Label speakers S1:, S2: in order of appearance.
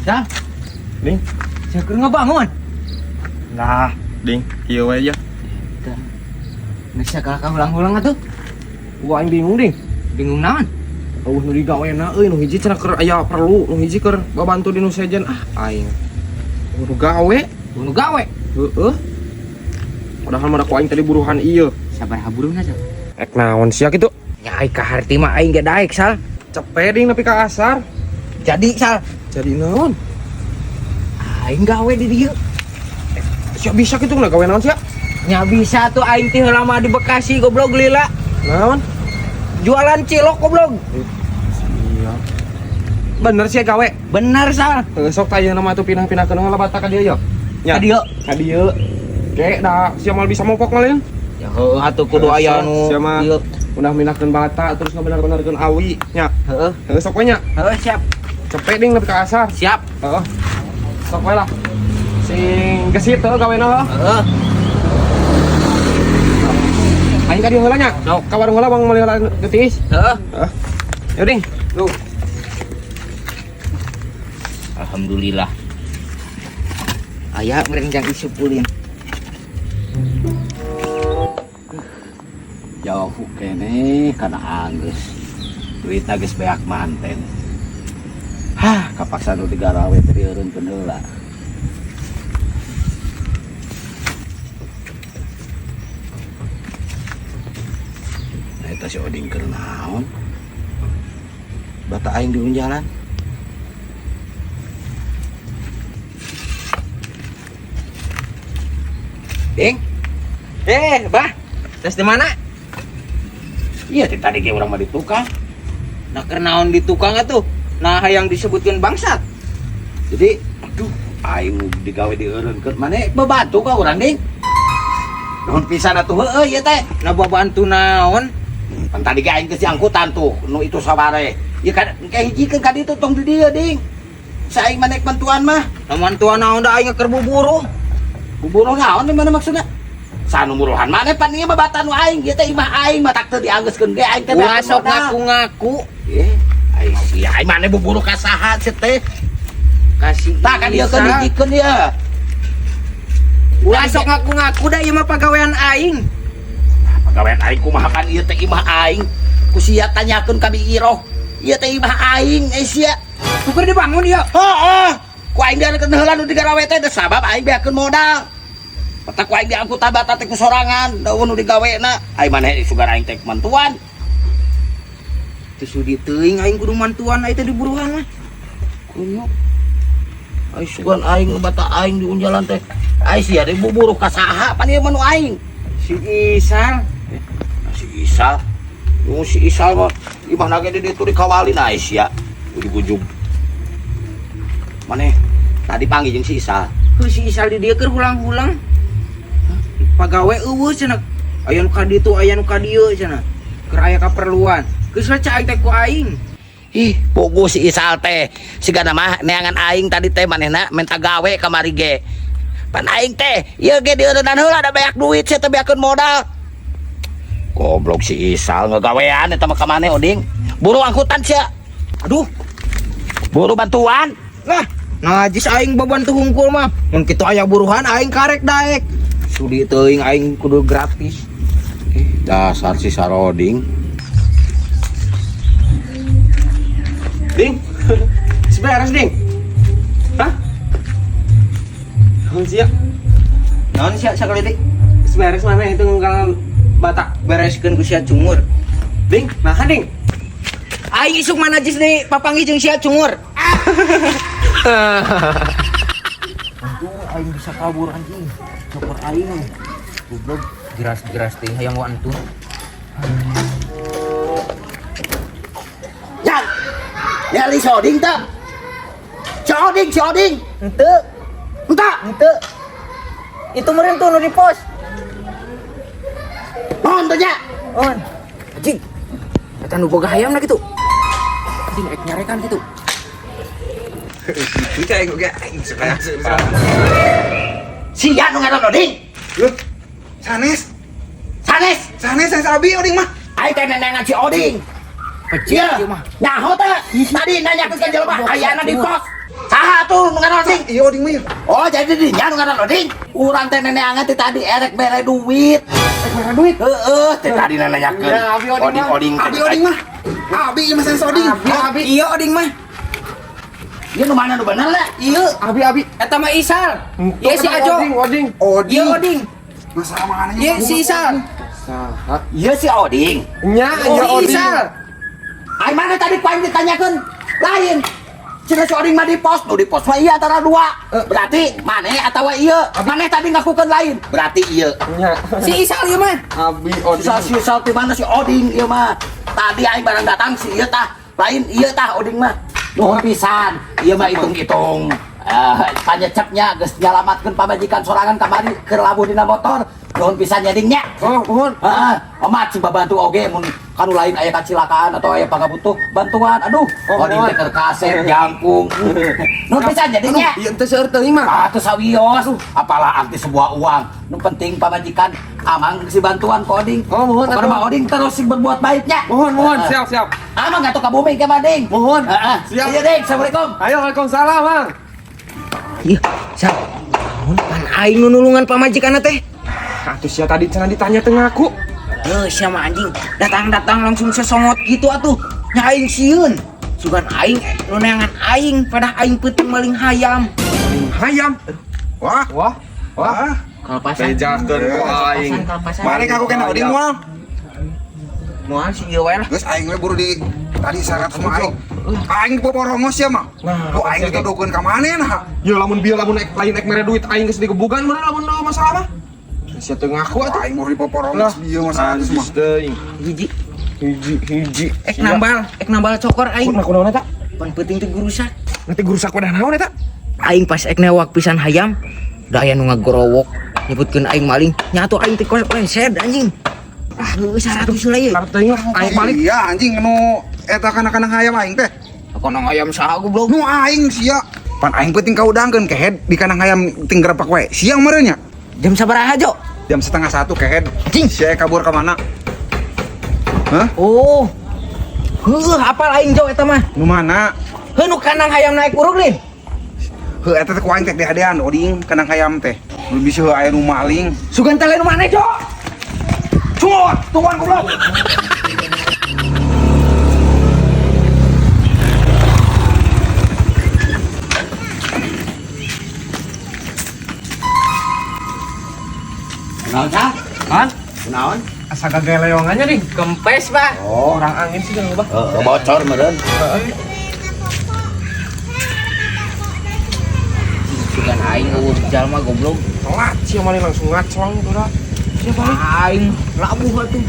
S1: Dah.
S2: Ding.
S1: Saya keur ngabangun.
S2: Nah, Ding, kieu we aja.
S1: Nasa kakak ulang-ulang atuh.
S2: Gua aing bingung, Ding.
S1: Bingung naon?
S2: Nu digawena euy, nu hiji cenah keur aya perlu, nu hiji keur babantu di nu sejen. Aing. Kudu gawe.
S1: Kudu gawe.
S2: Heeh. Padahal mah ku aing tadi buruhan ieu.
S1: Sabar haburuhna asa.
S2: Ek naon sia kitu?
S1: Nyai ka harti mah aing ge daek sal.
S2: Cepet Ding nepi ka asar.
S1: Jadi sal,
S2: Jadi naon?
S1: aing gawe di dieu.
S2: Sia bisa kitu na gawe naon sia?
S1: Nya bisa tuh aing teh heula mah di Bekasi goblok lila.
S2: Naon?
S1: Jualan cilok goblok.
S2: Iya. Bener sih gawe.
S1: Bener sal.
S2: Sok tanya nama tuh pindah-pindah ke nang labata ka dieu ya.
S1: Ka dieu.
S2: Ka dieu. Ge da sia mal bisa mopok malin.
S1: Ya heuh atuh kudu aya nu
S2: sia mah
S1: dieu.
S2: udah mindahkeun bata terus ngabener-benerkeun awi nya.
S1: Heeh.
S2: Heeh sok we nya.
S1: Heeh siap.
S2: Cepet Ding nepi ka asar.
S1: Siap.
S2: Heeh. Sok we lah. Sing gesit teh gawena heuh.
S1: Heeh.
S2: Aing ka dieu heula nya.
S1: Sok.
S2: Ka warung heula bang meuli heula geutis.
S1: Heeh.
S2: Heeh. Yo Ding. Tuh.
S1: Alhamdulillah. Aya merenjang isupulin.
S3: Jauh kene kana anggeus duitna geus beak manten. Kapaksa nu digarawe teh dieureunkeun heula. Nah eta si Oding keur naon? Bata aing di jalan.
S1: Ding. Bah. Terus di mana?
S3: Iya tadi ge urang mah di tukang.
S1: Nah keur naon di tukang atuh? Nah yang disebutkeun bangsat.
S3: Jadi aduh aing digawe dieureunkeun mane bebantu ka urang Ding. Nuhun pisan atuh heueuh ieu teh.
S1: Nah bantu naon?
S3: Kan tadi ge aing geus diangkutan tuh nu itu sabare. Ieu kan kayak hijikeun ka ditu tong di dieu Ding. Saing manek bantuan mah.
S1: Nah mantuan naon da aing keur buburu.
S3: Buburu naon di mana maksudna? Sanu muruhan mana pan ieu mah batan aing ieu teh imah aing mah tak teu dianggeuskeun ge aing teh
S1: Ulah sok ngaku-ngaku.
S3: Aing sia aing mane buburu ka saha teh teh?
S1: Kasih.
S3: Tah kan ieu keun hijikeun ieu.
S1: Ulah sok ngaku-ngaku da ieu mah pagawean aing.
S3: Pagawean aing kumaha kan ieu teh imah aing. Ku sia tanyakeun ka Iroh. Ieu teh imah aing sia.
S1: Tuker dibangun ieu.
S3: Heeh. Ku aing diarekeun heula nu digarawe teh sabab aing beakeun modal. Patak ku aing diangkutan bata teh ku sorangan, da nu digawena. Aing maneh sugar aing teh mantuan.
S1: Teu sudi teuing aing kudu mantuan ai teh di buruhan mah.
S3: Kunyuk. Aing sugan aing bata aing di unjalan teh. Aing sia deui buburu ka saha pan ieu mah nu aing.
S1: Si Isal.
S3: Si Isal. Nu si Isal mah imah nage di ditu dikawalin aing sia. Ujug-ujug. Maneh tadi panggil jeung si Isal.
S1: Heuh si Isal di dieu keur hulang-hulang. Pagawe eueuh cenah. Aya nu ka ditu, aya nu ka dieu cenah. Keur aya kaperluan. Geus we cai teh ku aing.
S3: Ih, pugu si Isal teh. Sigana mah neangan aing tadi teh manehna minta gawe kamari ge. Pan aing teh, ieu ge dieureunana heula da banyak duit sia teh beakeun modal. Goblok si Isal ngagawean eta mah ka maneh Oding. Buru angkutan sia. Aduh. Buru bantuan.
S1: Lah, najis aing babantu hungkul mah. Mun kitu aya buruhan aing karek daek. Sudi teuing aing kudu gratis.
S3: Dasar si Saroding.
S2: Ding. Seberes Ding. Hah? Naon sia?
S1: Naon sia sakalitik?
S2: Seberes mana itu nggal batak.
S1: Bereskeun ku sia cungur.
S2: Ding, nah Ding.
S1: Aing isuk mah najis deui papanggi jeung sia cungur. Aduh, aing bisa kabur anjing. Coper aing. Goblok, geras-geras teh hayang wantun.
S3: Jan. Nyali Soding teh. Soding.
S1: Henteu. Henteu. Itu meureun tuh nu di pos.
S3: Naon teh nya?
S1: On. Anjing. Eta nu boga hayam na kitu. Anjing rek nyarekan kitu.
S2: Kita aing oge aing sekarang.
S3: Sia nu ngaran Oding.
S2: Sanes.
S3: Sanes
S2: Sanes Abi Oding mah.
S3: aing teh nenengan si Oding.
S1: Kecil
S3: Iya,
S1: ieu mah.
S3: nyaho teh. Tadi nanya ke jelema ayana di pos. Saha tuh nu ngaran oding?
S4: Iya oding mah ya.
S3: Oh, jadi dinya nu ngaran oding. Urang teh neneangan teh tadi erek mere duit.
S4: Merah duit.
S3: Heeh, teh tadi nanyakeun.
S2: Ya, abi oding mah.
S3: Oding
S4: Abi oding mah. Abi ieu mah sanes oding.
S1: Abi iya oding mah.
S3: Ieu nu mana nu bener lah?
S1: Iya.
S2: Abi.
S1: Eta mah Isal. Iya si Ajo.
S2: Oding.
S1: Iya oding.
S4: Masalah mananya.
S1: Iya si Isal.
S2: Saha?
S3: Ieu si Oding.
S2: Nya,
S1: Oh
S2: nya
S1: si
S2: oding.
S1: Isal.
S3: Ai mana tadi paling ditanyakeun? Lain. Cina si Oding mah di pos, nu di pos mah iya antara dua. Berarti mana atawa iya? Mana tadi ngakukeun lain? Berarti iya.
S2: Nya.
S1: Si Isal ieu mah.
S2: Abi oding.
S3: Si Salti mana si Oding ieu mah. Tadi aing barang datang si ieu tah. Lain iya tah Oding mah. Nuhun pisan. Ieu mah hitung-hitung. Panyecepnya geus nyalamatkeun pamajikan sorangan kamari keur labuh dina motor. Nuhun pisan nya Ding nya.
S2: Oh, mohon.
S3: Heeh, amat coba bantu oge mun kanu lain aya kacelakaan atau aya pangabutuh bantuan. Aduh, Oding teh keur kaset jangkung. Nuhun pisan nya Ding nya.
S2: Ieu teh seueur teuing mah.
S3: Ah, teu sawios. Apalah arti sebuah uang. Nu penting pamajikan amang si bantuan ku Oding.
S2: Oh, mohon,
S3: Pokona
S2: atuh.
S3: mah Oding terus sing berbuat baiknya.
S2: Mohon, siap.
S3: Amang atuh ka bumi ke Ding.
S2: Mohon.
S3: Heeh.
S2: Siap.
S3: Iya Ding, assalamualaikum.
S2: Ayo, Waalaikumsalam, Mang.
S1: Iya, Sal. Naon pan aing nu nulungan pamajikanna teh?
S2: Atuh sia tadi cenah ditanya teu ngaku.
S1: Heuh, sia mah anjing. Datang-datang langsung sesongot gitu atuh. Nya aing sieun. Sugan aing nu neangan aing pada aing peuting maling hayam.
S2: Hayam.
S4: Wah.
S2: Wah.
S1: Kalpasan.
S2: Bejakeun ku aing.
S1: Kalpasan.
S4: Mari kaku kena oding moal.
S1: Moal si ieu wae lah.
S4: Geus aing we buru di tadi syarat sama aing. Aing poporongos ya mah.
S2: Nah,
S4: Lu aing dituduhkeun ka manehna?
S2: Ya lamun lain ek mere duit aing geus digebugan mun lamun masalah mah. Sia teu ngaku atuh.
S4: Aing buru di poporongos bieu mah 100 mah.
S2: Teuing.
S1: Hiji.
S2: Hiji.
S1: Ek nambal cokor aing.
S2: Kunaon eta?
S1: Pan peuting teh gurusak.
S2: Nanti gurusak wadah naon eta?
S1: Aing pas ek newak pisan hayam. Da aya nu ngagorowok nyebutkeun aing maling. Nya atuh aing teh koleset anjing. Ah, geus 100 lah ieu.
S2: Sarep teuing lah. Aing balik.
S4: Iya anjing nu eta kana-kana hayam aing teh.
S1: Konong ayam saha goblok.
S4: Nu aing sia. Pan aing penting kaudangkeun kehead di kanang hayam ting grepak we. Siang meureun nya.
S1: Jam sabaraha, Jo?
S4: Jam 12:30 kehead.
S1: Anjing.
S4: Sia kabur ka mana? Hah?
S1: Oh. Heuh, apal aing Jo eta mah.
S4: Nu mana?
S1: Heuh, nu kanang hayam naik urug lin.
S4: Heuh eta teh ku aing teh deadean oding kanang hayam teh. Nu bisa heuh aya nu maling.
S1: Sugan teh lain nu mana, Jo?
S4: Cungot, tuan goblok.
S3: Naon sah?
S2: Kan?
S3: Naon?
S2: Asa gageleongannya nih.
S1: Kempes, Pak.
S3: Oh,
S2: Orang angin sih kan, Bang.
S3: bocor meureun.
S1: Sugan aing eueuh jalma goblok.
S2: Telat sih maling langsung ngaclong tuh dah. Siapa nih?
S1: Aing labuh atuh.